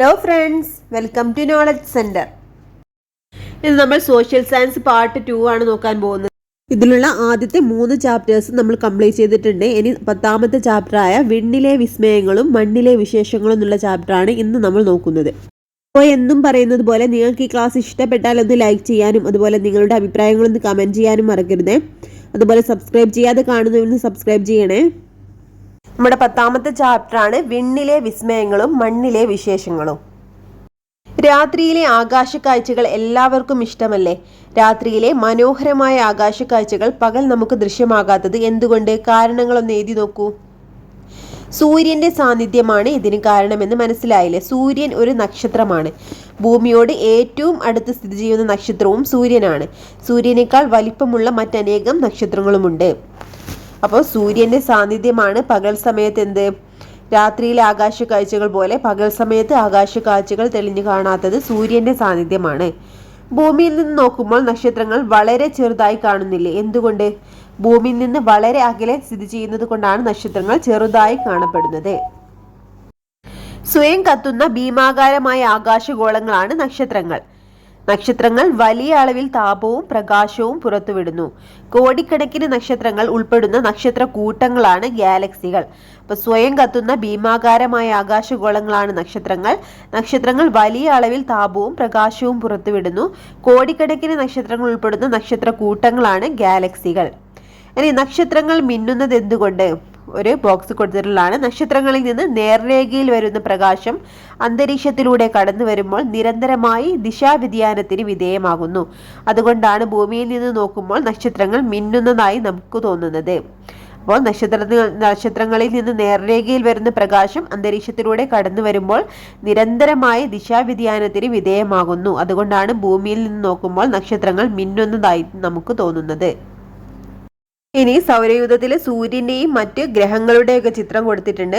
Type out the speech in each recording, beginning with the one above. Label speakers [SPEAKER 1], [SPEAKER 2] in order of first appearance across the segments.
[SPEAKER 1] Hello friends, welcome to knowledge centre. ഇന്ന് നമ്മൾ social science part 2 ആണ് നോക്കാൻ പോകുന്നത്. ഇതിലുള്ള ആദ്യത്തെ 3 ചാപ്റ്റേഴ്സ് നമ്മൾ കംപ്ലീറ്റ് ചെയ്തിട്ടുണ്ട്. ഇനി 10ാമത്തെ ചാപ്റ്ററായ വിണ്ണിലെ വിസ്മയങ്ങളും മണ്ണിലെ വിശേഷങ്ങളും എന്നുള്ള ചാപ്റ്ററാണ് ഇന്ന് നമ്മൾ നോക്കുന്നത്. അപ്പോൾ എന്നും പറയുന്നത് പോലെ നിങ്ങൾക്ക് ഈ ക്ലാസ് ഇഷ്ടപ്പെട്ടാൽ ഒന്ന് ലൈക്ക് ചെയ്യാനും അതുപോലെ നിങ്ങളുടെ അഭിപ്രായങ്ങളൊന്ന് കമൻറ്റ് ചെയ്യാനും മറക്കരുത്. അതുപോലെ സബ്സ്ക്രൈബ് ചെയ്യാതെ കാണുന്നവരൊന്ന് സബ്സ്ക്രൈബ് ചെയ്യണേ. നമ്മുടെ 10ാമത്തെ ചാപ്റ്ററാണ് വിണ്ണിലെ വിസ്മയങ്ങളും മണ്ണിലെ വിശേഷങ്ങളും. രാത്രിയിലെ ആകാശക്കാഴ്ചകൾ എല്ലാവർക്കും ഇഷ്ടമല്ലേ? രാത്രിയിലെ മനോഹരമായ ആകാശക്കാഴ്ചകൾ പകൽ നമുക്ക് ദൃശ്യമാകാത്തത് എന്തുകൊണ്ട്? കാരണങ്ങളൊന്ന് എഴുതി നോക്കൂ. സൂര്യന്റെ സാന്നിധ്യമാണ് ഇതിന് കാരണമെന്ന് മനസ്സിലായില്ലേ? സൂര്യൻ ഒരു നക്ഷത്രമാണ്. ഭൂമിയോട് ഏറ്റവും അടുത്ത് സ്ഥിതി ചെയ്യുന്ന നക്ഷത്രവും സൂര്യനാണ്. സൂര്യനേക്കാൾ വലിപ്പമുള്ള മറ്റനേകം നക്ഷത്രങ്ങളുമുണ്ട്. അപ്പോൾ സൂര്യന്റെ സാന്നിധ്യമാണ് പകൽ സമയത്ത് രാത്രിയിലെ ആകാശക്കാഴ്ചകൾ പോലെ പകൽ സമയത്ത് ആകാശക്കാഴ്ചകൾ തെളിഞ്ഞു കാണാത്തത് സൂര്യന്റെ സാന്നിധ്യമാണ്. ഭൂമിയിൽ നിന്ന് നോക്കുമ്പോൾ നക്ഷത്രങ്ങൾ വളരെ ചെറുതായി കാണുന്നില്ലേ? എന്തുകൊണ്ട്? ഭൂമിയിൽ നിന്ന് വളരെ അകലെ സ്ഥിതി ചെയ്യുന്നത് കൊണ്ടാണ് നക്ഷത്രങ്ങൾ ചെറുതായി കാണപ്പെടുന്നത്. സ്വയം കത്തുന്ന ഭീമാകാരമായ ആകാശഗോളങ്ങളാണ് നക്ഷത്രങ്ങൾ. നക്ഷത്രങ്ങൾ വലിയ അളവിൽ താപവും പ്രകാശവും പുറത്തുവിടുന്നു. കോടിക്കണക്കിന് നക്ഷത്രങ്ങൾ ഉൾപ്പെടുന്ന നക്ഷത്ര കൂട്ടങ്ങളാണ് ഗാലക്സികൾ. അപ്പോൾ സ്വയം കത്തുന്ന ഭീമാകാരമായ ആകാശഗോളങ്ങളാണ് നക്ഷത്രങ്ങൾ. നക്ഷത്രങ്ങൾ വലിയ അളവിൽ താപവും പ്രകാശവും പുറത്തുവിടുന്നു. കോടിക്കണക്കിന് നക്ഷത്രങ്ങൾ ഉൾപ്പെടുന്ന നക്ഷത്ര കൂട്ടങ്ങളാണ് ഗാലക്സികൾ. ഇനി നക്ഷത്രങ്ങൾ മിന്നുന്നത് എന്തുകൊണ്ട്? ഒരു ബോക്സ് കൊടുത്തിട്ടുള്ളതാണ്. നക്ഷത്രങ്ങളിൽ നിന്ന് നേർരേഖയിൽ വരുന്ന പ്രകാശം അന്തരീക്ഷത്തിലൂടെ കടന്നു വരുമ്പോൾ നിരന്തരമായി ദിശാവ്യതിയാനത്തിന് വിധേയമാകുന്നു. അതുകൊണ്ടാണ് ഭൂമിയിൽ നിന്ന് നോക്കുമ്പോൾ നക്ഷത്രങ്ങൾ മിന്നുന്നതായി നമുക്ക് തോന്നുന്നത്. അപ്പോൾ നക്ഷത്രങ്ങളിൽ നിന്ന് നേർരേഖയിൽ വരുന്ന പ്രകാശം അന്തരീക്ഷത്തിലൂടെ കടന്നു വരുമ്പോൾ നിരന്തരമായ ദിശാവ്യതിയാനത്തിന് വിധേയമാകുന്നു. അതുകൊണ്ടാണ് ഭൂമിയിൽ നിന്ന് നോക്കുമ്പോൾ നക്ഷത്രങ്ങൾ മിന്നുന്നതായി നമുക്ക് തോന്നുന്നത്. ഇനി സൗരയൂഥത്തിലെ സൂര്യന്റെയും മറ്റ് ഗ്രഹങ്ങളുടെയൊക്കെ ചിത്രം കൊടുത്തിട്ടുണ്ട്.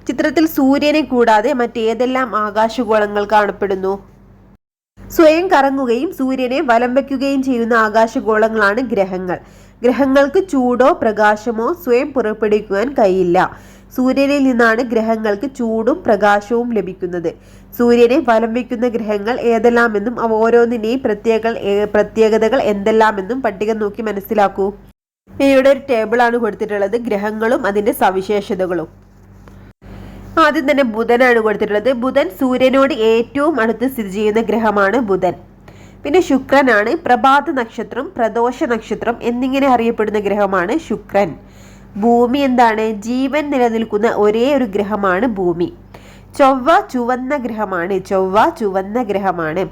[SPEAKER 1] ചിത്രത്തിൽ സൂര്യനെ കൂടാതെ മറ്റേതെല്ലാം ആകാശഗോളങ്ങൾ കാണപ്പെടുന്നു? സ്വയം കറങ്ങുകയും സൂര്യനെ വലം വയ്ക്കുകയും ചെയ്യുന്ന ആകാശഗോളങ്ങളാണ് ഗ്രഹങ്ങൾ. ഗ്രഹങ്ങൾക്ക് ചൂടോ പ്രകാശമോ സ്വയം പുറപ്പെടുവിക്കുവാൻ കഴിയില്ല. സൂര്യനിൽ നിന്നാണ് ഗ്രഹങ്ങൾക്ക് ചൂടും പ്രകാശവും ലഭിക്കുന്നത്. സൂര്യനെ വലം വയ്ക്കുന്ന ഗ്രഹങ്ങൾ ഏതെല്ലാമെന്നും അവ ഓരോന്നിന്റെയും പ്രത്യേകതകൾ എന്തെല്ലാമെന്നും പട്ടിക നോക്കി മനസ്സിലാക്കൂ. ഇവിടെ ഒരു ടേബിളാണ് കൊടുത്തിട്ടുള്ളത്, ഗ്രഹങ്ങളും അതിന്റെ സവിശേഷതകളും. ആദ്യം തന്നെ ബുധനാണ് കൊടുത്തിട്ടുള്ളത്. ബുധൻ സൂര്യനോട് ഏറ്റവും അടുത്ത് സ്ഥിതി ചെയ്യുന്ന ഗ്രഹമാണ് ബുധൻ. പിന്നെ ശുക്രനാണ്. പ്രഭാത നക്ഷത്രം, പ്രദോഷ നക്ഷത്രം എന്നിങ്ങനെ അറിയപ്പെടുന്ന ഗ്രഹമാണ് ശുക്രൻ. ഭൂമി എന്താണ്? ജീവൻ നിലനിൽക്കുന്ന ഒരേ ഒരു ഗ്രഹമാണ് ഭൂമി. ചൊവ്വ ചുവന്ന ഗ്രഹമാണ്.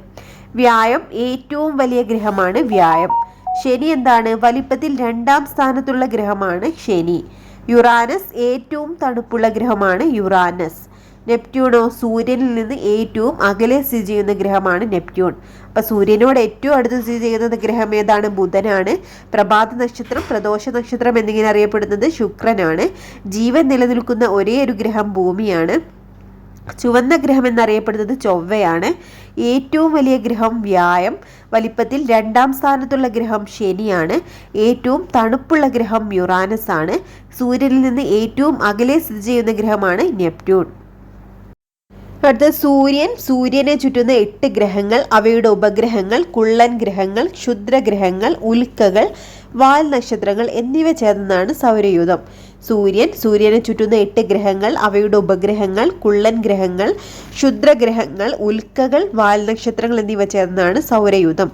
[SPEAKER 1] വ്യാഴം ഏറ്റവും വലിയ ഗ്രഹമാണ് വ്യാഴം. ശനി എന്താണ്? വലിപ്പത്തിൽ 2ാം സ്ഥാനത്തുള്ള ഗ്രഹമാണ് ശനി. യുറാനസ് ഏറ്റവും തണുപ്പുള്ള ഗ്രഹമാണ് യുറാനസ്. നെപ്റ്റ്യൂണോ? സൂര്യനിൽ നിന്ന് ഏറ്റവും അകലെ സ്ഥിതി ചെയ്യുന്ന ഗ്രഹമാണ് നെപ്റ്റ്യൂൺ. അപ്പൊ സൂര്യനോട് ഏറ്റവും അടുത്ത് സ്ഥിതി ചെയ്യുന്ന ഗ്രഹം ഏതാണ്? ബുധനാണ്. പ്രഭാത നക്ഷത്രം, പ്രദോഷ നക്ഷത്രം എന്നിങ്ങനെ അറിയപ്പെടുന്നത് ശുക്രനാണ്. ജീവൻ നിലനിൽക്കുന്ന ഒരേ ഒരു ഗ്രഹം ഭൂമിയാണ്. ചുവന്ന ഗ്രഹം എന്നറിയപ്പെടുന്നത് ചൊവ്വയാണ്. ഏറ്റവും വലിയ ഗ്രഹം വ്യാഴം. വലിപ്പത്തിൽ 2ാം സ്ഥാനത്തുള്ള ഗ്രഹം ശനിയാണ്. ഏറ്റവും തണുപ്പുള്ള ഗ്രഹം യുറാനസ് ആണ്. സൂര്യനിൽ നിന്ന് ഏറ്റവും അകലെ സ്ഥിതി ചെയ്യുന്ന ഗ്രഹമാണ് നെപ്റ്റ്യൂൺ. അടുത്ത സൂര്യനെ ചുറ്റുന്ന 8 ഗ്രഹങ്ങൾ, അവയുടെ ഉപഗ്രഹങ്ങൾ, കുള്ളൻ ഗ്രഹങ്ങൾ, ക്ഷുദ്രഗ്രഹങ്ങൾ, ഉൽക്കകൾ, വാൽ നക്ഷത്രങ്ങൾ എന്നിവ ചേർന്നതാണ് സൗരയൂഥം. സൂര്യനെ ചുറ്റുന്ന 8 ഗ്രഹങ്ങൾ, അവയുടെ ഉപഗ്രഹങ്ങൾ, കുള്ളൻ ഗ്രഹങ്ങൾ, ക്ഷുദ്രഗ്രഹങ്ങൾ, ഉൽക്കകൾ, വാൽ നക്ഷത്രങ്ങൾ എന്നിവ ചേർന്നതാണ് സൗരയൂഥം.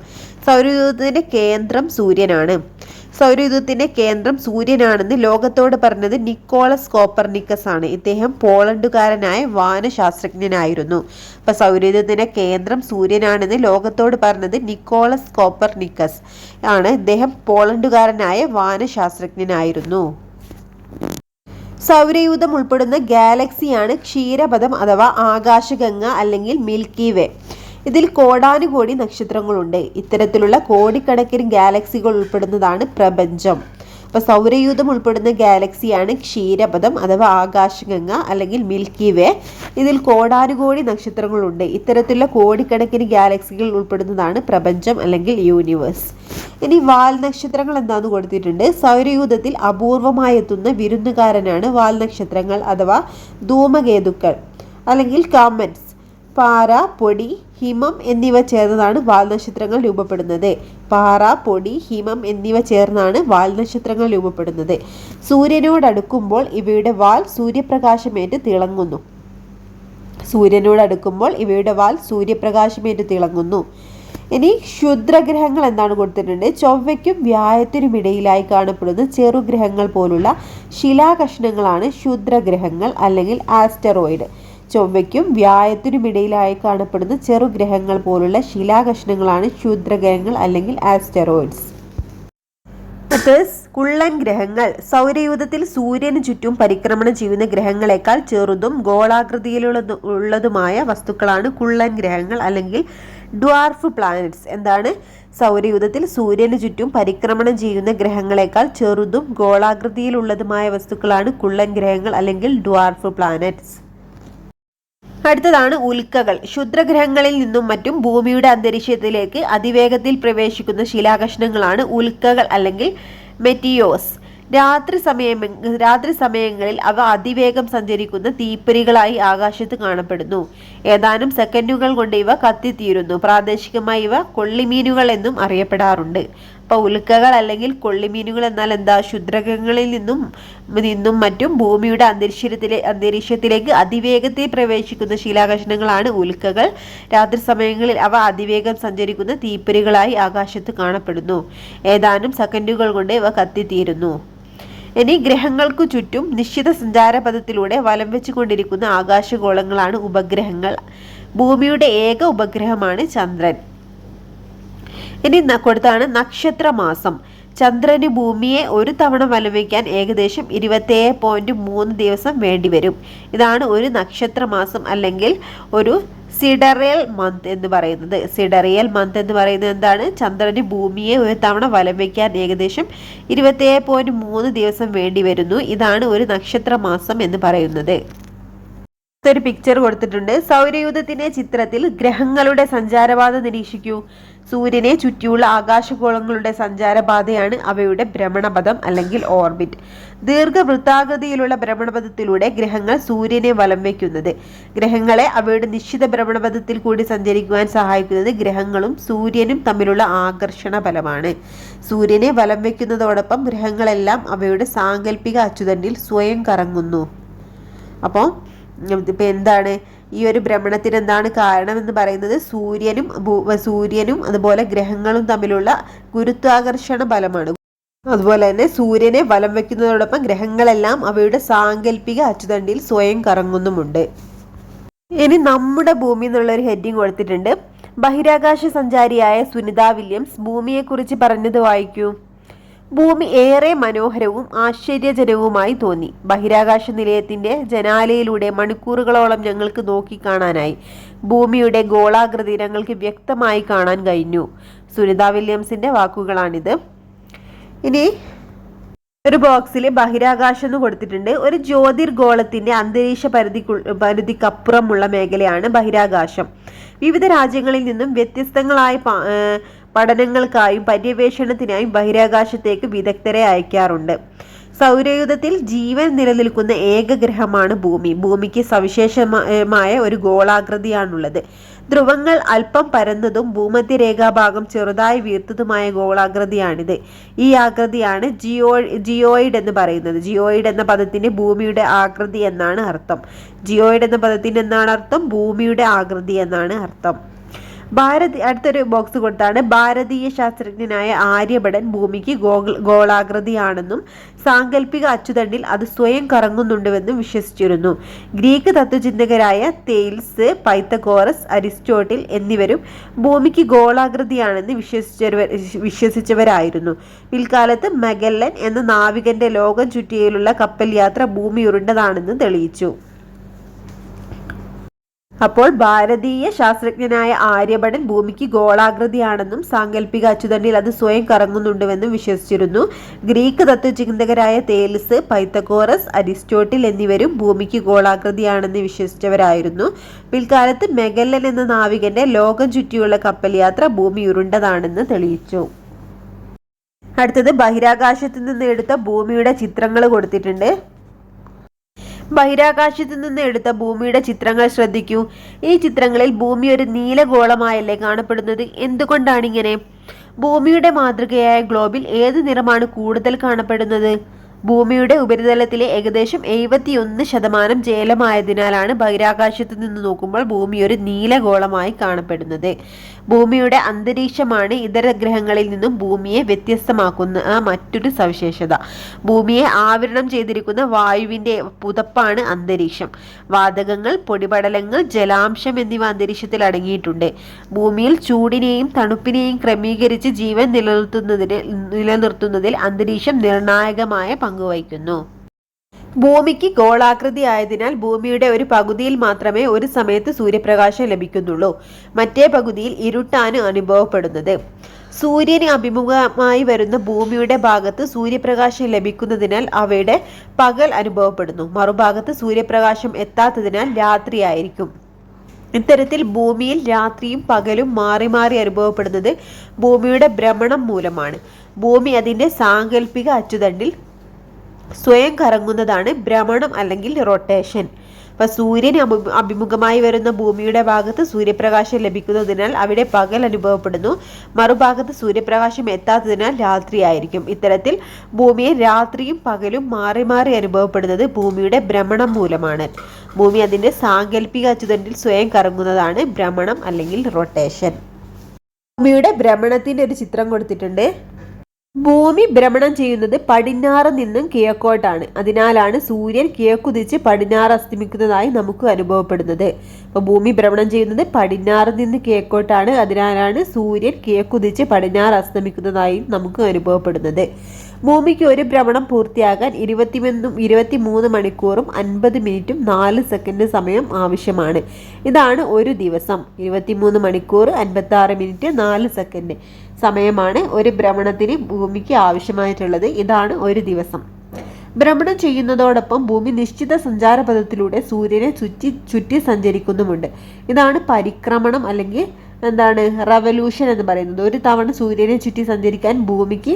[SPEAKER 1] സൗരയൂഥത്തിന്റെ കേന്ദ്രം സൂര്യനാണ്. സൗരയൂഥത്തിന്റെ കേന്ദ്രം സൂര്യനാണെന്ന് ലോകത്തോട് പറഞ്ഞത് നിക്കോളസ് കോപ്പർനിക്കസ് ആണ്. ഇദ്ദേഹം പോളണ്ടുകാരനായ വാനശാസ്ത്രജ്ഞനായിരുന്നു. അപ്പൊ സൗരയൂഥത്തിന്റെ കേന്ദ്രം സൂര്യനാണെന്ന് ലോകത്തോട് പറഞ്ഞത് നിക്കോളസ് കോപ്പർനിക്കസ് ആണ്. ഇദ്ദേഹം പോളണ്ടുകാരനായ വാനശാസ്ത്രജ്ഞനായിരുന്നു. സൗരയൂഥം ഉൾപ്പെടുന്ന ഗാലക്സിയാണ് ക്ഷീരപഥം അഥവാ ആകാശഗംഗ അല്ലെങ്കിൽ മിൽക്കി വേ. ഇതിൽ കോടാനുകോടി നക്ഷത്രങ്ങളുണ്ട്. ഇത്തരത്തിലുള്ള കോടിക്കണക്കിന് ഗാലക്സികൾ ഉൾപ്പെടുന്നതാണ് പ്രപഞ്ചം. അപ്പോൾ സൗരയൂഥം ഉൾപ്പെടുന്ന ഗാലക്സിയാണ് ക്ഷീരപഥം അഥവാ ആകാശഗംഗ അല്ലെങ്കിൽ മിൽക്കി വേ. ഇതിൽ കോടാനുകോടി നക്ഷത്രങ്ങളുണ്ട്. ഇത്തരത്തിലുള്ള കോടിക്കണക്കിന് ഗാലക്സികൾ ഉൾപ്പെടുന്നതാണ് പ്രപഞ്ചം അല്ലെങ്കിൽ യൂണിവേഴ്സ്. ഇനി വാൽ നക്ഷത്രങ്ങൾ എന്താണെന്ന് കൊടുത്തിട്ടുണ്ട്. സൗരയൂഥത്തിൽ അപൂർവമായി എത്തുന്ന വിരുന്നുകാരനാണ് വാൽ നക്ഷത്രങ്ങൾ അഥവാ ധൂമകേതുക്കൾ അല്ലെങ്കിൽ കാമറ്റ്സ്. പാറ, പൊടി, ഹിമം എന്നിവ ചേർന്നതാണ് വാൽനക്ഷത്രങ്ങൾ രൂപപ്പെടുന്നത്. പാറ, പൊടി, ഹിമം എന്നിവ ചേർന്നാണ് വാൽനക്ഷത്രങ്ങൾ രൂപപ്പെടുന്നത്. സൂര്യനോടടുക്കുമ്പോൾ ഇവയുടെ വാൽ സൂര്യപ്രകാശമേറ്റ് തിളങ്ങുന്നു. ഇനി ക്ഷുദ്രഗ്രഹങ്ങൾ എന്താണ് കൊടുത്തിട്ടുണ്ട്? ചൊവ്വയ്ക്കും വ്യാഴത്തിനുമിടയിലായി കാണപ്പെടുന്ന ചെറുഗ്രഹങ്ങൾ പോലുള്ള ശിലാകഷ്ണങ്ങളാണ് ക്ഷുദ്രഗ്രഹങ്ങൾ അല്ലെങ്കിൽ ആസ്റ്ററോയിഡ്. ചൊവ്വയ്ക്കും വ്യാഴത്തിനുമിടയിലായി കാണപ്പെടുന്ന ചെറുഗ്രഹങ്ങൾ പോലുള്ള ശിലാകഷ്ണങ്ങളാണ് ക്ഷുദ്രഗ്രഹങ്ങൾ അല്ലെങ്കിൽ ആസ്റ്ററോയിഡ്സ്. കുള്ളൻ ഗ്രഹങ്ങൾ. സൗരയൂഥത്തിൽ സൂര്യന് ചുറ്റും പരിക്രമണം ചെയ്യുന്ന ഗ്രഹങ്ങളെക്കാൾ ചെറുതും ഗോളാകൃതിയിലുള്ളതുമായ വസ്തുക്കളാണ് കുള്ളൻ ഗ്രഹങ്ങൾ അല്ലെങ്കിൽ ഡ്വാർഫ് പ്ലാനറ്റ്സ്. എന്താണ്? സൗരയൂഥത്തിൽ സൂര്യന് ചുറ്റും പരിക്രമണം ചെയ്യുന്ന ഗ്രഹങ്ങളെക്കാൾ ചെറുതും ഗോളാകൃതിയിലുള്ളതുമായ വസ്തുക്കളാണ് കുള്ളൻ ഗ്രഹങ്ങൾ അല്ലെങ്കിൽ ഡ്വാർഫ് പ്ലാനറ്റ്സ്. അടുത്തതാണ് ഉൽക്കകൾ. ക്ഷുദ്രഗ്രഹങ്ങളിൽ നിന്നും മറ്റും ഭൂമിയുടെ അന്തരീക്ഷത്തിലേക്ക് അതിവേഗത്തിൽ പ്രവേശിക്കുന്ന ശിലാകഷ്ണങ്ങളാണ് ഉൽക്കകൾ അല്ലെങ്കിൽ മെറ്റിയോസ്. രാത്രി സമയങ്ങളിൽ അവ അതിവേഗം സഞ്ചരിക്കുന്ന തീപ്പൊരികളായി ആകാശത്ത് കാണപ്പെടുന്നു. ഏതാനും സെക്കൻഡുകൾ കൊണ്ട് ഇവ കത്തിത്തീരുന്നു. പ്രാദേശികമായി ഇവ കൊള്ളിമീനുകൾ എന്നും അറിയപ്പെടാറുണ്ട്. അപ്പോൾ ഉൽക്കകൾ അല്ലെങ്കിൽ കൊള്ളിമീനുകൾ എന്നാൽ എന്താ? ക്ഷുദ്രഗ്രഹങ്ങളിൽ നിന്നും മറ്റും ഭൂമിയുടെ അന്തരീക്ഷത്തിലേക്ക് അതിവേഗത്തിൽ പ്രവേശിക്കുന്ന ശിലാകഷ്ണങ്ങളാണ് ഉൽക്കകൾ. രാത്രി സമയങ്ങളിൽ അവ അതിവേഗം സഞ്ചരിക്കുന്ന തീപ്പൊരികളായി ആകാശത്ത് കാണപ്പെടുന്നു. ഏതാനും സെക്കൻഡുകൾ കൊണ്ട് ഇവ കത്തിത്തീരുന്നു. ഇനി ഗ്രഹങ്ങൾക്കു ചുറ്റും നിശ്ചിത സഞ്ചാരപഥത്തിലൂടെ വലം വെച്ചുകൊണ്ടിരിക്കുന്ന ആകാശഗോളങ്ങളാണ് ഉപഗ്രഹങ്ങൾ. ഭൂമിയുടെ ഏക ഉപഗ്രഹമാണ് ചന്ദ്രൻ. ഇനി കൊടുത്താണ് നക്ഷത്രമാസം. ചന്ദ്രന് ഭൂമിയെ ഒരു തവണ വലം വയ്ക്കാൻ ഏകദേശം 27.3 ദിവസം വേണ്ടിവരും. ഇതാണ് ഒരു നക്ഷത്രമാസം അല്ലെങ്കിൽ ഒരു സിഡറിയൽ മന്ത് എന്ന് പറയുന്നത്. സിഡറിയൽ മന്ത് എന്ന് പറയുന്നത് എന്താണ്? ചന്ദ്രന് ഭൂമിയെ ഒരു തവണ വലം വയ്ക്കാൻ ഏകദേശം 27.3 ദിവസം വേണ്ടി വരുന്നു. ഇതാണ് ഒരു നക്ഷത്രമാസം എന്ന് പറയുന്നത്. ഒരു പിക്ചർ കൊടുത്തിട്ടുണ്ട്. സൗരയൂഥത്തിന്റെ ചിത്രത്തിൽ ഗ്രഹങ്ങളുടെ സഞ്ചാരപാത നിരീക്ഷിക്കൂ. സൂര്യനെ ചുറ്റിയുള്ള ആകാശഗോളങ്ങളുടെ സഞ്ചാരപാതയാണ് അവയുടെ ഭ്രമണപഥം അല്ലെങ്കിൽ ഓർബിറ്റ്. ദീർഘവൃത്താകൃതിയിലുള്ള ഭ്രമണപഥത്തിലൂടെ ഗ്രഹങ്ങൾ സൂര്യനെ വലം വയ്ക്കുന്നത്. ഗ്രഹങ്ങളെ അവയുടെ നിശ്ചിത ഭ്രമണപഥത്തിൽ കൂടി സഞ്ചരിക്കുവാൻ സഹായിക്കുന്നത് ഗ്രഹങ്ങളും സൂര്യനും തമ്മിലുള്ള ആകർഷണ ബലമാണ്. സൂര്യനെ വലം വയ്ക്കുന്നതോടൊപ്പം ഗ്രഹങ്ങളെല്ലാം അവയുടെ സാങ്കല്പിക അച്ചുതണ്ടിൽ സ്വയം കറങ്ങുന്നു. അപ്പോൾ ഇപ്പം എന്താണ് ഈ ഒരു ഭ്രമണത്തിന് എന്താണ് കാരണം എന്ന് പറയുന്നത്? സൂര്യനും അതുപോലെ ഗ്രഹങ്ങളും തമ്മിലുള്ള ഗുരുത്വാകർഷണ ബലമാണ്. അതുപോലെ തന്നെ സൂര്യനെ വലം വയ്ക്കുന്നതോടൊപ്പം ഗ്രഹങ്ങളെല്ലാം അവയുടെ സാങ്കല്പിക അച്ചുതണ്ടിൽ സ്വയം കറങ്ങുന്നുമുണ്ട്. ഇനി നമ്മുടെ ഭൂമി എന്നുള്ളൊരു ഹെഡിങ് കൊടുത്തിട്ടുണ്ട്. ബഹിരാകാശ സഞ്ചാരിയായ സുനിത വില്യംസ് ഭൂമിയെക്കുറിച്ച് പറഞ്ഞത് വായിക്കൂ. ഭൂമി ഏറെ മനോഹരവും ആശ്ചര്യജനകവുമായി തോന്നി. ബഹിരാകാശ നിലയത്തിന്റെ ജനാലയിലൂടെ മണിക്കൂറുകളോളം ഞങ്ങൾക്ക് നോക്കിക്കാണാനായി. ഭൂമിയുടെ ഗോളാകൃതി ഞങ്ങൾക്ക് വ്യക്തമായി കാണാൻ കഴിഞ്ഞു. സുനിത വില്യംസിന്റെ വാക്കുകളാണിത്. ഇനി ഒരു ബോക്സിൽ ബഹിരാകാശം എന്ന് കൊടുത്തിട്ടുണ്ട്. ഒരു ജ്യോതിർഗോളത്തിന്റെ അന്തരീക്ഷ പരിധിക്കപ്പുറമുള്ള മേഖലയാണ് ബഹിരാകാശം. വിവിധ രാജ്യങ്ങളിൽ നിന്നും വ്യത്യസ്തങ്ങളായ പഠനങ്ങൾക്കായും പര്യവേഷണത്തിനായും ബഹിരാകാശത്തേക്ക് വിദഗ്ധരെ അയക്കാറുണ്ട്. സൗരയൂഥത്തിൽ ജീവൻ നിലനിൽക്കുന്ന ഏക ഗ്രഹമാണ് ഭൂമി. ഭൂമിക്ക് സവിശേഷമായ ഒരു ഗോളാകൃതിയാണുള്ളത്. ധ്രുവങ്ങൾ അല്പം പരന്നതും ഭൂമധ്യരേഖാഭാഗം ചെറുതായി വീർത്തതുമായ ഗോളാകൃതിയാണിത്. ഈ ആകൃതിയാണ് ജിയോയിഡ് എന്ന് പറയുന്നത്. ജിയോയിഡ് എന്ന പദത്തിന് ഭൂമിയുടെ ആകൃതി എന്നാണ് അർത്ഥം. ജിയോയിഡ് എന്ന പദത്തിന് എന്താണ് അർത്ഥം? ഭൂമിയുടെ ആകൃതി എന്നാണ് അർത്ഥം. അടുത്തൊരു ബോക്സ് കൊടുത്താണ്. ഭാരതീയ ശാസ്ത്രജ്ഞനായ ആര്യഭടൻ ഭൂമിക്ക് ഗോളാകൃതിയാണെന്നും സാങ്കല്പിക അച്ചുതണ്ടിൽ അത് സ്വയം കറങ്ങുന്നുണ്ടുവെന്നും വിശ്വസിച്ചിരുന്നു. ഗ്രീക്ക് തത്വചിന്തകരായ തെയിൽസ്, പൈത്തഗോറസ്, അരിസ്റ്റോട്ടിൽ എന്നിവരും ഭൂമിക്ക് ഗോളാകൃതിയാണെന്ന് വിശ്വസിച്ചവരായിരുന്നു. പിൽക്കാലത്ത് മഗല്ലൻ എന്ന നാവികന്റെ ലോകം ചുറ്റിയുള്ള കപ്പൽ യാത്ര ഭൂമി ഉരുണ്ടതാണെന്ന് തെളിയിച്ചു. അപ്പോൾ ഭാരതീയ ശാസ്ത്രജ്ഞനായ ആര്യഭടൻ ഭൂമിക്ക് ഗോളാകൃതിയാണെന്നും സാങ്കല്പിക അച്ചുതണ്ടിൽ അത് സ്വയം കറങ്ങുന്നുണ്ടുവെന്നും വിശ്വസിച്ചിരുന്നു. ഗ്രീക്ക് തത്വചിന്തകരായ തേൽസ്, പൈത്തഗോറസ്, അരിസ്റ്റോട്ടിൽ എന്നിവരും ഭൂമിക്ക് ഗോളാകൃതിയാണെന്ന് വിശ്വസിച്ചവരായിരുന്നു. പിൽക്കാലത്ത് മെഗല്ലൻ എന്ന നാവികന്റെ ലോകം ചുറ്റിയുള്ള കപ്പൽ യാത്ര ഭൂമി ഉരുണ്ടതാണെന്ന് തെളിയിച്ചു. അടുത്തത് ബഹിരാകാശത്ത് നിന്ന് എടുത്ത ഭൂമിയുടെ ചിത്രങ്ങൾ കൊടുത്തിട്ടുണ്ട്. ബഹിരാകാശത്ത് നിന്ന് എടുത്ത ഭൂമിയുടെ ചിത്രങ്ങൾ ശ്രദ്ധിക്കൂ. ഈ ചിത്രങ്ങളിൽ ഭൂമി ഒരു നീലഗോളമായല്ലേ കാണപ്പെടുന്നത്? എന്തുകൊണ്ടാണ് ഇങ്ങനെ? ഭൂമിയുടെ മാതൃകയായ ഗ്ലോബിൽ ഏത് നിറമാണ് കൂടുതൽ കാണപ്പെടുന്നത്? ഭൂമിയുടെ ഉപരിതലത്തിലെ ഏകദേശം 71% ജലമായതിനാലാണ് ബഹിരാകാശത്ത് നിന്ന് നോക്കുമ്പോൾ ഭൂമി ഒരു നീലഗോളമായി കാണപ്പെടുന്നത്. ഭൂമിയുടെ അന്തരീക്ഷമാണ് ഇതര ഗ്രഹങ്ങളിൽ നിന്നും ഭൂമിയെ വ്യത്യസ്തമാക്കുന്ന മറ്റൊരു സവിശേഷത. ഭൂമിയെ ആവരണം ചെയ്തിരിക്കുന്ന വായുവിൻ്റെ പുതപ്പാണ് അന്തരീക്ഷം. വാതകങ്ങൾ, പൊടിപടലങ്ങൾ, ജലാംശം എന്നിവ അന്തരീക്ഷത്തിൽ അടങ്ങിയിട്ടുണ്ട്. ഭൂമിയിൽ ചൂടിനെയും തണുപ്പിനെയും ക്രമീകരിച്ച് ജീവൻ നിലനിർത്തുന്നതിൽ അന്തരീക്ഷം നിർണായകമായ പങ്കുവഹിക്കുന്നു. ഭൂമിക്ക് ഗോളാകൃതി ആയതിനാൽ ഭൂമിയുടെ ഒരു പകുതിയിൽ മാത്രമേ ഒരു സമയത്ത് സൂര്യപ്രകാശം ലഭിക്കുന്നുള്ളൂ. മറ്റേ പകുതിയിൽ ഇരുട്ടാണ് അനുഭവപ്പെടുന്നത്. സൂര്യന് അഭിമുഖമായി വരുന്ന ഭൂമിയുടെ ഭാഗത്ത് സൂര്യപ്രകാശം ലഭിക്കുന്നതിനാൽ അവയുടെ പകൽ അനുഭവപ്പെടുന്നു. മറുഭാഗത്ത് സൂര്യപ്രകാശം എത്താത്തതിനാൽ രാത്രിയായിരിക്കും. ഇത്തരത്തിൽ ഭൂമിയിൽ രാത്രിയും പകലും മാറി മാറി അനുഭവപ്പെടുന്നത് ഭൂമിയുടെ ഭ്രമണം മൂലമാണ്. ഭൂമി അതിൻ്റെ സാങ്കല്പിക അച്ചുതണ്ടിൽ സ്വയം കറങ്ങുന്നതാണ് ഭ്രമണം അല്ലെങ്കിൽ റൊട്ടേഷൻ. അപ്പം സൂര്യന് അഭിമുഖമായി വരുന്ന ഭൂമിയുടെ ഭാഗത്ത് സൂര്യപ്രകാശം ലഭിക്കുന്നതിനാൽ അവിടെ പകൽ അനുഭവപ്പെടുന്നു. മറുഭാഗത്ത് സൂര്യപ്രകാശം എത്താത്തതിനാൽ രാത്രിയായിരിക്കും. ഇത്തരത്തിൽ ഭൂമിയെ രാത്രിയും പകലും മാറി മാറി അനുഭവപ്പെടുന്നത് ഭൂമിയുടെ ഭ്രമണം മൂലമാണ്. ഭൂമി അതിൻ്റെ സാങ്കല്പിക അച്ചുതണ്ടിൽ സ്വയം കറങ്ങുന്നതാണ് ഭ്രമണം അല്ലെങ്കിൽ റൊട്ടേഷൻ. ഭൂമിയുടെ ഭ്രമണത്തിൻ്റെ ഒരു ചിത്രം കൊടുത്തിട്ടുണ്ട്. ഭൂമി ഭ്രമണം ചെയ്യുന്നത് പടിഞ്ഞാറ് നിന്നും കിഴക്കോട്ടാണ്. അതിനാലാണ് സൂര്യൻ കിഴക്കുതിച്ച് പടിഞ്ഞാറ് അസ്തമിക്കുന്നതായി നമുക്ക് അനുഭവപ്പെടുന്നത്. അപ്പോൾ ഭൂമി ഭ്രമണം ചെയ്യുന്നത് പടിഞ്ഞാറ് നിന്ന് കിഴക്കോട്ടാണ്. അതിനാലാണ് സൂര്യൻ കിഴക്കുതിച്ച് പടിഞ്ഞാറ് അസ്തമിക്കുന്നതായി നമുക്ക് അനുഭവപ്പെടുന്നത്. ഭൂമിക്ക് ഒരു ഭ്രമണം പൂർത്തിയാകാൻ 23 മണിക്കൂറും 50 മിനിറ്റും 4 സെക്കൻഡ് സമയം ആവശ്യമാണ്. ഇതാണ് ഒരു ദിവസം. 23 മണിക്കൂർ 56 മിനിറ്റ് 4 സെക്കൻഡ് സമയമാണ് ഒരു ഭ്രമണത്തിന് ഭൂമിക്ക് ആവശ്യമായിട്ടുള്ളത്. ഇതാണ് ഒരു ദിവസം. ഭ്രമണം ചെയ്യുന്നതോടൊപ്പം ഭൂമി നിശ്ചിത സഞ്ചാരപഥത്തിലൂടെ സൂര്യനെ ചുറ്റി സഞ്ചരിക്കുന്നുമുണ്ട്. ഇതാണ് പരിക്രമണം അല്ലെങ്കിൽ റവല്യൂഷൻ എന്ന് പറയുന്നത്. ഒരു തവണ സൂര്യനെ ചുറ്റി സഞ്ചരിക്കാൻ ഭൂമിക്ക്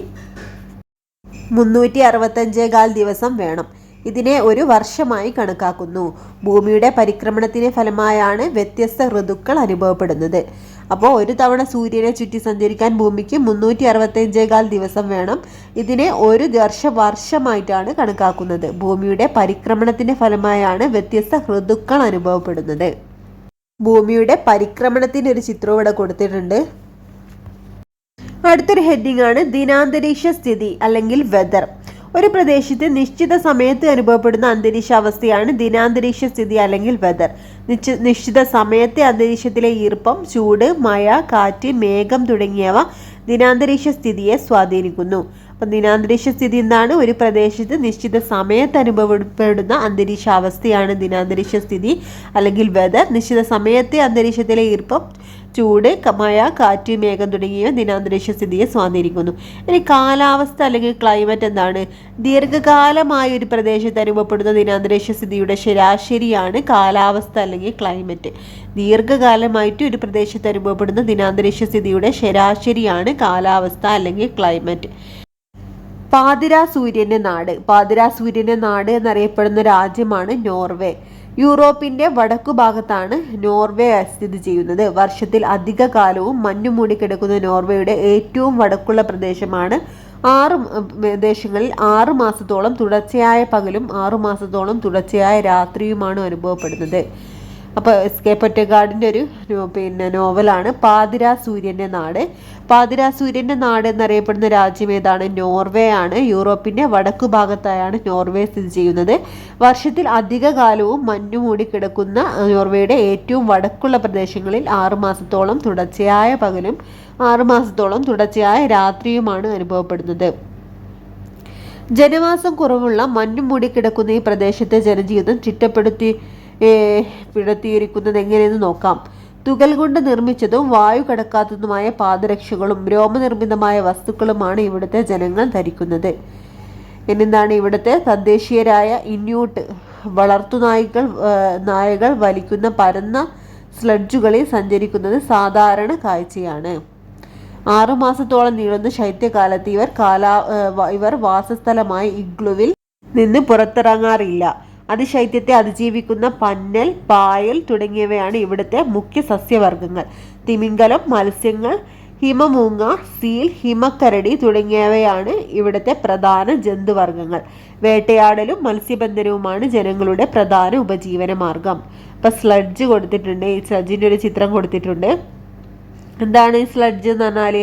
[SPEAKER 1] 365 ദിവസം വേണം. ഇതിനെ ഒരു വർഷമായി കണക്കാക്കുന്നു. ഭൂമിയുടെ പരിക്രമണത്തിന് ഫലമായാണ് വ്യത്യസ്ത ഋതുക്കൾ അനുഭവപ്പെടുന്നത്. അപ്പോൾ ഒരു തവണ സൂര്യനെ ചുറ്റി സഞ്ചരിക്കാൻ ഭൂമിക്ക് 365 ദിവസം വേണം. ഇതിനെ ഒരു വർഷമായിട്ടാണ് കണക്കാക്കുന്നത്. ഭൂമിയുടെ പരിക്രമണത്തിന്റെ ഫലമായാണ് വ്യത്യസ്ത ഋതുക്കൾ അനുഭവപ്പെടുന്നത്. ഭൂമിയുടെ പരിക്രമണത്തിന്റെ ഒരു ചിത്രം ഇവിടെ കൊടുത്തിട്ടുണ്ട്. അടുത്തൊരു ഹെഡിങ് ആണ് ദിനാന്തരീക്ഷ സ്ഥിതി അല്ലെങ്കിൽ വെതർ. ഒരു പ്രദേശത്ത് നിശ്ചിത സമയത്ത് അനുഭവപ്പെടുന്ന അന്തരീക്ഷാവസ്ഥയാണ് ദിനാന്തരീക്ഷ സ്ഥിതി അല്ലെങ്കിൽ വെതർ. നിശ്ചിത സമയത്തെ അന്തരീക്ഷത്തിലെ ഈർപ്പം, ചൂട്, മഴ, കാറ്റ്, മേഘം തുടങ്ങിയവ ദിനാന്തരീക്ഷ സ്ഥിതിയെ സ്വാധീനിക്കുന്നു. അപ്പം ദിനാന്തരീക്ഷ സ്ഥിതി എന്താണ്? ഒരു പ്രദേശത്ത് നിശ്ചിത സമയത്ത് അനുഭവപ്പെടുന്ന അന്തരീക്ഷാവസ്ഥയാണ് ദിനാന്തരീക്ഷ സ്ഥിതി അല്ലെങ്കിൽ വെതർ. നിശ്ചിത സമയത്തെ അന്തരീക്ഷത്തിലെ ഈർപ്പം, ചൂട്, മഴ, കാറ്റ്, മേഘം തുടങ്ങിയവ ദിനാന്തരീക്ഷ സ്ഥിതിയെ സ്വാധീനിക്കുന്നു. ഇനി കാലാവസ്ഥ അല്ലെങ്കിൽ ക്ലൈമറ്റ് എന്താണ്? ദീർഘകാലമായ ഒരു പ്രദേശത്ത് അനുഭവപ്പെടുന്ന ദിനാന്തരീക്ഷ സ്ഥിതിയുടെ ശരാശരിയാണ് കാലാവസ്ഥ അല്ലെങ്കിൽ ക്ലൈമറ്റ്. ദീർഘകാലമായിട്ട് ഒരു പ്രദേശത്ത് അനുഭവപ്പെടുന്ന ദിനാന്തരീക്ഷ സ്ഥിതിയുടെ ശരാശരിയാണ് കാലാവസ്ഥ അല്ലെങ്കിൽ ക്ലൈമറ്റ്. പാതിരാ സൂര്യൻ്റെ നാട് എന്നറിയപ്പെടുന്ന രാജ്യമാണ് നോർവേ. യൂറോപ്പിന്റെ വടക്കുഭാഗത്താണ് നോർവേ സ്ഥിതി ചെയ്യുന്നത്. വർഷത്തിൽ അധിക കാലവും മഞ്ഞു മൂടിക്കിടക്കുന്ന നോർവേയുടെ ഏറ്റവും വടക്കുള്ള പ്രദേശമാണ്. 6 മാസത്തോളം തുടർച്ചയായ പകലും 6 മാസത്തോളം തുടർച്ചയായ രാത്രിയുമാണ് അനുഭവപ്പെടുന്നത്. അപ്പോൾ എസ്.കെ. പൊറ്റക്കാടിൻ്റെ ഒരു നോവലാണ് പാതിരാ സൂര്യൻ്റെ നാട്. പാതിരാ സൂര്യൻ്റെ നാട് എന്നറിയപ്പെടുന്ന രാജ്യം ഏതാണ്? നോർവേ ആണ്. യൂറോപ്പിൻ്റെ വടക്കു ഭാഗത്തായാണ് നോർവേ സ്ഥിതി ചെയ്യുന്നത്. വർഷത്തിൽ അധിക കാലവും മഞ്ഞു മൂടിക്കിടക്കുന്ന നോർവേയുടെ ഏറ്റവും വടക്കുള്ള പ്രദേശങ്ങളിൽ 6 മാസത്തോളം തുടർച്ചയായ പകലും 6 മാസത്തോളം തുടർച്ചയായ രാത്രിയുമാണ് അനുഭവപ്പെടുന്നത്. ജനവാസം കുറവുള്ള മഞ്ഞു മൂടിക്കിടക്കുന്ന ഈ പ്രദേശത്തെ ജനജീവിതം പിടത്തിയിരിക്കുന്നത് എങ്ങനെയെന്ന് നോക്കാം. തുകൽ കൊണ്ട് നിർമ്മിച്ചതും വായു കടക്കാത്തതുമായ പാദരക്ഷകളും രോമനിർമ്മിതമായ വസ്തുക്കളുമാണ് ഇവിടുത്തെ ജനങ്ങൾ ധരിക്കുന്നത്. എന്നെന്താണ്? ഇവിടുത്തെ തദ്ദേശീയരായ ഇന്യൂട്ട് നായകൾ വലിക്കുന്ന പരന്ന സ്ലഡ്ജുകളിൽ സഞ്ചരിക്കുന്നത് സാധാരണ കാഴ്ചയാണ്. 6 മാസത്തോളം നീളുന്ന ശൈത്യകാലത്ത് ഇവർ വാസസ്ഥലമായ ഇഗ്ലുവിൽ നിന്ന് പുറത്തിറങ്ങാറില്ല. അതിശൈത്യത്തെ അതിജീവിക്കുന്ന പന്നൽ, പായൽ തുടങ്ങിയവയാണ് ഇവിടുത്തെ മുഖ്യ സസ്യവർഗ്ഗങ്ങൾ. തിമിംഗലം, മത്സ്യങ്ങൾ, ഹിമമൂങ്ങ, സീൽ, ഹിമക്കരടി തുടങ്ങിയവയാണ് ഇവിടുത്തെ പ്രധാന ജന്തുവർഗ്ഗങ്ങൾ. വേട്ടയാടലും മത്സ്യബന്ധനവുമാണ് ജനങ്ങളുടെ പ്രധാന ഉപജീവന മാർഗം. ഇപ്പം സ്ലഡ്ജ് കൊടുത്തിട്ടുണ്ട്. ഈ സ്ലഡ്ജിൻ്റെ ഒരു ചിത്രം കൊടുത്തിട്ടുണ്ട്. എന്താണ് ഈ സ്ലഡ്ജ് എന്ന് പറഞ്ഞാൽ?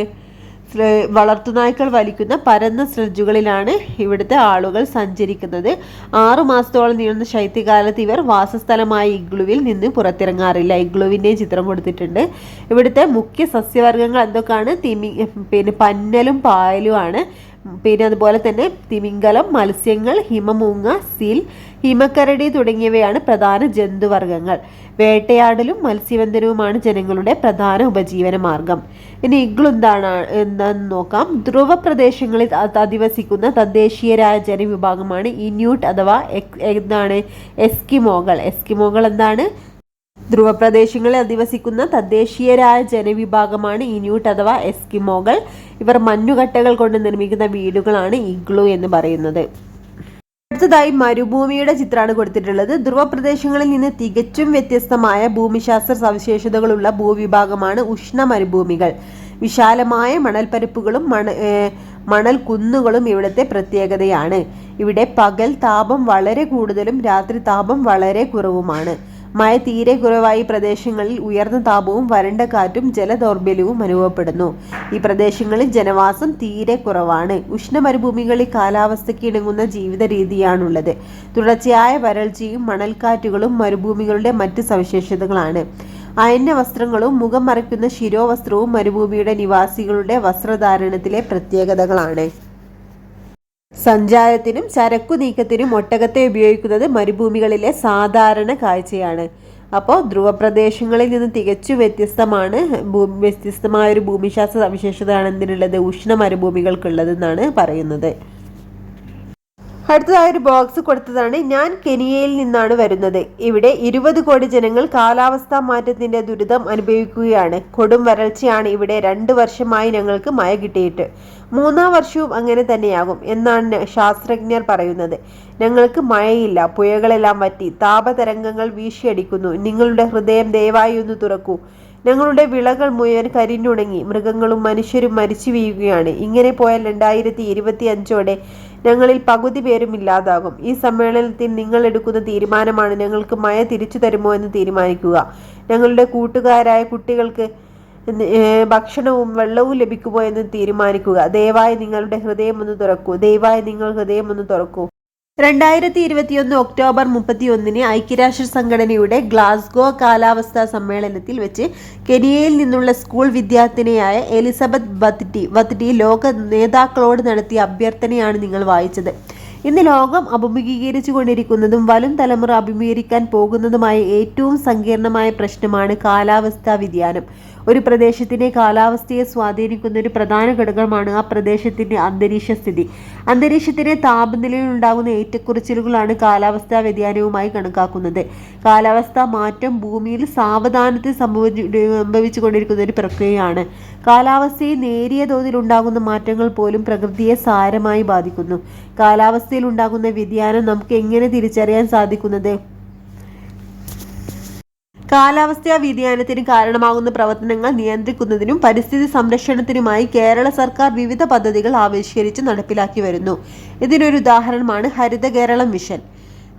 [SPEAKER 1] വളർത്തുനായ്ക്കൾ വലിക്കുന്ന പരന്ന സ്ലഡ്ജുകളിലാണ് ഇവിടുത്തെ ആളുകൾ സഞ്ചരിക്കുന്നത്. 6 മാസത്തോളം നീളുന്ന ശൈത്യകാലത്ത് ഇവർ വാസസ്ഥലമായ ഇഗ്ലുവിൽ നിന്ന് പുറത്തിറങ്ങാറില്ല. ഇഗ്ലുവിൻ്റെ ചിത്രം കൊടുത്തിട്ടുണ്ട്. ഇവിടുത്തെ മുഖ്യ സസ്യവർഗ്ഗങ്ങൾ എന്തൊക്കെയാണ്? പന്നലും പായലുമാണ്. അതുപോലെ തന്നെ തിമിംഗലം, മത്സ്യങ്ങൾ, ഹിമമൂങ്ങ, സീൽ, ഹിമക്കരടി തുടങ്ങിയവയാണ് പ്രധാന ജന്തുവർഗ്ഗങ്ങൾ. വേട്ടയാടലും മത്സ്യബന്ധനവുമാണ് ജനങ്ങളുടെ പ്രധാന ഉപജീവന മാർഗം. ഇനി ഇഗ്ലു എന്താണെന്ന് നോക്കാം. ധ്രുവ പ്രദേശങ്ങളിൽ അധിവസിക്കുന്ന തദ്ദേശീയരായ ജനവിഭാഗമാണ് ഇന്യൂട്ട് അഥവാ എസ്കിമോകൾ. എസ്കിമോകൾ എന്താണ്? ധ്രുവപ്രദേശങ്ങളിൽ അധിവസിക്കുന്ന തദ്ദേശീയരായ ജനവിഭാഗമാണ് ഇന്യൂട്ട് അഥവാ എസ്കിമോകൾ. ഇവർ മഞ്ഞുകട്ടകൾ കൊണ്ട് നിർമ്മിക്കുന്ന വീടുകളാണ് ഇഗ്ലു എന്ന് പറയുന്നത്. അടുത്തതായി മരുഭൂമിയുടെ ചിത്രമാണ് കൊടുത്തിട്ടുള്ളത്. ധ്രുവപ്രദേശങ്ങളിൽ നിന്ന് തികച്ചും വ്യത്യസ്തമായ ഭൂമിശാസ്ത്ര സവിശേഷതകളുള്ള ഭൂവിഭാഗമാണ് ഉഷ്ണ മരുഭൂമികൾ. വിശാലമായ മണൽപ്പരപ്പുകളും മണൽ കുന്നുകളും ഇവിടുത്തെ പ്രത്യേകതയാണ്. ഇവിടെ പകൽ താപം വളരെ കൂടുതലും രാത്രി താപം വളരെ കുറവുമാണ്. മഴ തീരെ കുറവായി പ്രദേശങ്ങളിൽ ഉയർന്ന താപവും വരണ്ട കാറ്റും ജലദൗർബല്യവും അനുഭവപ്പെടുന്നു. ഈ പ്രദേശങ്ങളിൽ ജനവാസം തീരെ കുറവാണ്. ഉഷ്ണമരുഭൂമികളിൽ കാലാവസ്ഥയ്ക്ക് ഇണങ്ങുന്ന ജീവിത രീതിയാണുള്ളത്. തുടർച്ചയായ വരൾച്ചയും മണൽക്കാറ്റുകളും മരുഭൂമികളുടെ മറ്റ് സവിശേഷതകളാണ്. അയഞ്ഞ വസ്ത്രങ്ങളും മുഖം മറയ്ക്കുന്ന ശിരോവസ്ത്രവും മരുഭൂമിയുടെ നിവാസികളുടെ വസ്ത്രധാരണത്തിലെ പ്രത്യേകതകളാണ്. സഞ്ചാരത്തിനും ചരക്കു നീക്കത്തിനും ഒട്ടകത്തെ ഉപയോഗിക്കുന്നത് മരുഭൂമികളിലെ സാധാരണ കാഴ്ചയാണ്. അപ്പോൾ ധ്രുവപ്രദേശങ്ങളിൽ നിന്ന് തികച്ചു വ്യത്യസ്തമായ ഒരു ഭൂമിശാസ്ത്ര സവിശേഷതയാണ് എന്തിനുള്ളത്? ഉഷ്ണ മരുഭൂമികൾക്കുള്ളതെന്നാണ് പറയുന്നത്. അടുത്തതായ ഒരു ബോക്സ് കൊടുത്തതാണ്. ഞാൻ കെനിയയിൽ നിന്നാണ് വരുന്നത്. ഇവിടെ 20 കോടി ജനങ്ങൾ കാലാവസ്ഥാ മാറ്റത്തിന്റെ ദുരിതം അനുഭവിക്കുകയാണ്. കൊടും വരൾച്ചയാണ് ഇവിടെ. 2 വർഷമായി ഞങ്ങൾക്ക് മഴ കിട്ടിയിട്ട്. 3-ാം വർഷവും അങ്ങനെ തന്നെയാകും എന്നാണ് ശാസ്ത്രജ്ഞർ പറയുന്നത്. ഞങ്ങൾക്ക് മഴയില്ല. പുഴകളെല്ലാം വറ്റി. താപതരംഗങ്ങൾ വീശിയടിക്കുന്നു. നിങ്ങളുടെ ഹൃദയം ദയവായി ഒന്ന് തുറക്കൂ. ഞങ്ങളുടെ വിളകൾ മുഴുവൻ കരിഞ്ഞുണങ്ങി. മൃഗങ്ങളും മനുഷ്യരും മരിച്ചു വീഴുകയാണ്. ഇങ്ങനെ പോയാൽ 2025ഓടെ ഞങ്ങളിൽ പകുതി പേരും ഇല്ലാതാകും. ഈ സമ്മേളനത്തിൽ നിങ്ങൾ എടുക്കുന്ന തീരുമാനമാണ് ഞങ്ങൾക്ക് മഴ തിരിച്ചു തരുമോ എന്ന് തീരുമാനിക്കുക. ഞങ്ങളുടെ കൂട്ടുകാരായ കുട്ടികൾക്ക് ഭക്ഷണവും വെള്ളവും ലഭിക്കുമോ എന്ന് തീരുമാനിക്കുക. ദയവായി നിങ്ങളുടെ ഹൃദയം ഒന്ന് തുറക്കൂ. ദയവായി നിങ്ങൾ ഹൃദയം ഒന്ന് തുറക്കൂ. 2021 ഒക്ടോബർ 31 ഐക്യരാഷ്ട്ര സംഘടനയുടെ ഗ്ലാസ്ഗോ കാലാവസ്ഥാ സമ്മേളനത്തിൽ വെച്ച് കെനിയയിൽ നിന്നുള്ള സ്കൂൾ വിദ്യാർത്ഥിനിയായ എലിസബത്ത് വത്റ്റി ലോക നേതാക്കളോട് നടത്തിയ അഭ്യർത്ഥനയാണ് നിങ്ങൾ വായിച്ചത്. ഇന്ന് ലോകം അഭിമുഖീകരിച്ചു കൊണ്ടിരിക്കുന്നതും വരും തലമുറ അഭിമുഖീകരിക്കാൻ പോകുന്നതുമായ ഏറ്റവും സങ്കീർണമായ പ്രശ്നമാണ് കാലാവസ്ഥാ വ്യതിയാനം. ഒരു പ്രദേശത്തിന്റെ കാലാവസ്ഥയെ സ്വാധീനിക്കുന്ന ഒരു പ്രധാന ഘടകമാണ് ആ പ്രദേശത്തിന്റെ അന്തരീക്ഷ സ്ഥിതി. അന്തരീക്ഷത്തിന്റെ താപനിലയിൽ ഉണ്ടാകുന്ന ഏറ്റക്കുറച്ചിലുകളാണ് കാലാവസ്ഥാ വ്യതിയാനവുമായി കണക്കാക്കുന്നത്. കാലാവസ്ഥാ മാറ്റം ഭൂമിയിൽ സാവധാനത്തിൽ സംഭവിച്ചുകൊണ്ടിരിക്കുന്ന ഒരു പ്രക്രിയയാണ്. കാലാവസ്ഥയിൽ നേരിയ തോതിൽ ഉണ്ടാകുന്ന മാറ്റങ്ങൾ പോലും പ്രകൃതിയെ സാരമായി ബാധിക്കുന്നു. കാലാവസ്ഥയിൽ ഉണ്ടാകുന്ന വ്യതിയാനം നമുക്ക് എങ്ങനെ തിരിച്ചറിയാൻ സാധിക്കുന്നത്? കാലാവസ്ഥാ വ്യതിയാനത്തിന് കാരണമാകുന്ന പ്രവർത്തനങ്ങൾ നിയന്ത്രിക്കുന്നതിനും പരിസ്ഥിതി സംരക്ഷണത്തിനുമായി കേരള സർക്കാർ വിവിധ പദ്ധതികൾ ആവിഷ്കരിച്ച് നടപ്പിലാക്കി വരുന്നു. ഇതിനൊരു ഉദാഹരണമാണ് ഹരിത കേരളം മിഷൻ.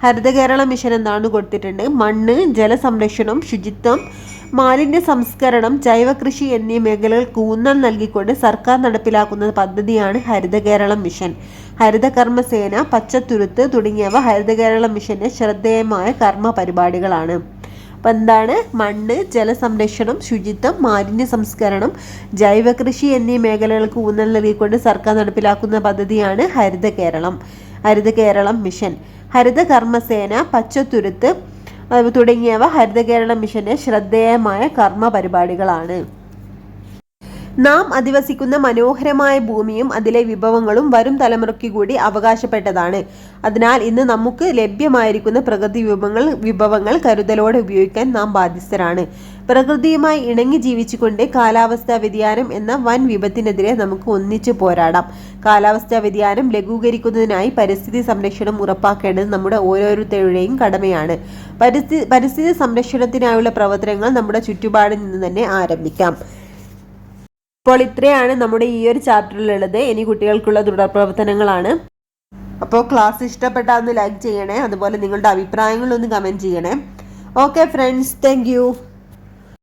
[SPEAKER 1] ഹരിത കേരളം മിഷൻ എന്താണ് കൊടുത്തിട്ടുണ്ട്? മണ്ണ്, ജലസംരക്ഷണം, ശുചിത്വം, മാലിന്യ സംസ്കരണം, ജൈവകൃഷി എന്നീ മേഖലകൾക്ക് ഊന്നൽ നൽകിക്കൊണ്ട് സർക്കാർ നടപ്പിലാക്കുന്ന പദ്ധതിയാണ് ഹരിത കേരളം മിഷൻ. ഹരിത കർമ്മസേന, പച്ചത്തുരുത്ത് തുടങ്ങിയവ ഹരിത കേരളം മിഷന്റെ ശ്രദ്ധേയമായ കർമ്മ പരിപാടികളാണ്. അപ്പം എന്താണ്? മണ്ണ്, ജലസംരക്ഷണം, ശുചിത്വം, മാലിന്യ സംസ്കരണം, ജൈവകൃഷി എന്നീ മേഖലകൾക്ക് ഊന്നൽ നൽകിക്കൊണ്ട് സർക്കാർ നടപ്പിലാക്കുന്ന പദ്ധതിയാണ് ഹരിത കേരളം മിഷൻ. ഹരിത കർമ്മസേന, പച്ചത്തുരുത്ത് തുടങ്ങിയവ ഹരിത കേരളം മിഷന്റെ ശ്രദ്ധേയമായ കർമ്മ പരിപാടികളാണ്. നാം അധിവസിക്കുന്ന മനോഹരമായ ഭൂമിയും അതിലെ വിഭവങ്ങളും വരും തലമുറയ്ക്ക് കൂടി അവകാശപ്പെട്ടതാണ്. അതിനാൽ ഇന്ന് നമുക്ക് ലഭ്യമായിരിക്കുന്ന പ്രകൃതി വിഭവങ്ങൾ കരുതലോടെ ഉപയോഗിക്കാൻ നാം ബാധ്യസ്ഥരാണ്. പ്രകൃതിയുമായി ഇണങ്ങി ജീവിച്ചുകൊണ്ട് കാലാവസ്ഥാ വ്യതിയാനം എന്ന വൻ വിപത്തിനെതിരെ നമുക്ക് ഒന്നിച്ചു പോരാടാം. കാലാവസ്ഥാ വ്യതിയാനം ലഘൂകരിക്കുന്നതിനായി പരിസ്ഥിതി സംരക്ഷണം ഉറപ്പാക്കേണ്ടത് നമ്മുടെ ഓരോരുത്തരുടെയും കടമയാണ്. പരിസ്ഥിതി സംരക്ഷണത്തിനായുള്ള പ്രവർത്തനങ്ങൾ നമ്മുടെ ചുറ്റുപാടിൽ നിന്ന് തന്നെ ആരംഭിക്കാം. അപ്പോൾ ഇത്രയാണ് നമ്മുടെ ഈ ഒരു ചാപ്റ്ററിലുള്ളത്. ഇനി കുട്ടികൾക്കുള്ള തുടർ പ്രവർത്തനങ്ങളാണ്. അപ്പോൾ ക്ലാസ് ഇഷ്ടപ്പെട്ടാൽ ഒന്ന് ലൈക്ക് ചെയ്യണേ, അതുപോലെ നിങ്ങളുടെ അഭിപ്രായങ്ങളൊന്ന് കമൻറ്റ് ചെയ്യണേ. Okay friends, thank you.